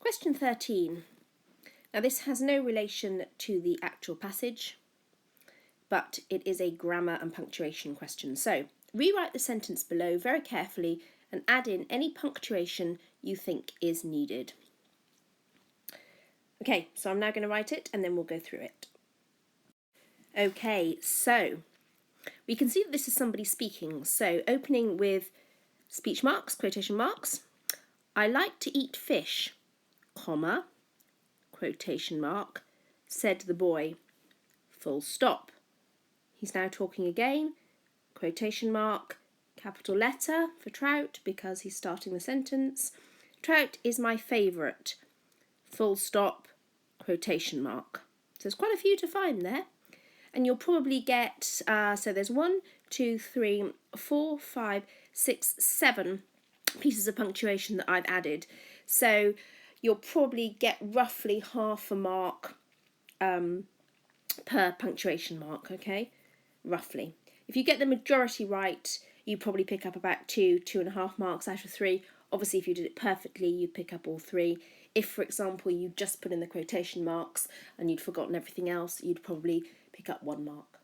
Question 13. Now this has no relation to the actual passage, but it is a grammar and punctuation question. So rewrite the sentence below very carefully and add in any punctuation you think is needed. Okay, so I'm now going to write it and then we'll go through it. Okay, so we can see that this is somebody speaking. So opening with speech marks, quotation marks. I like to eat fish, comma, quotation mark, said the boy, full stop. He's now talking again, quotation mark, capital letter for trout because he's starting the sentence. Trout is my favourite, full stop, quotation mark. So there's quite a few to find there. And you'll probably get, so there's 1, 2, 3, 4, 5, 6, 7 pieces of punctuation that I've added. So you'll probably get roughly half a mark per punctuation mark, okay? Roughly. If you get the majority right, you probably pick up about 2.5 marks out of 3. Obviously, if you did it perfectly, you'd pick up all 3. If, for example, you just put in the quotation marks and you'd forgotten everything else, you'd probably pick up 1 mark.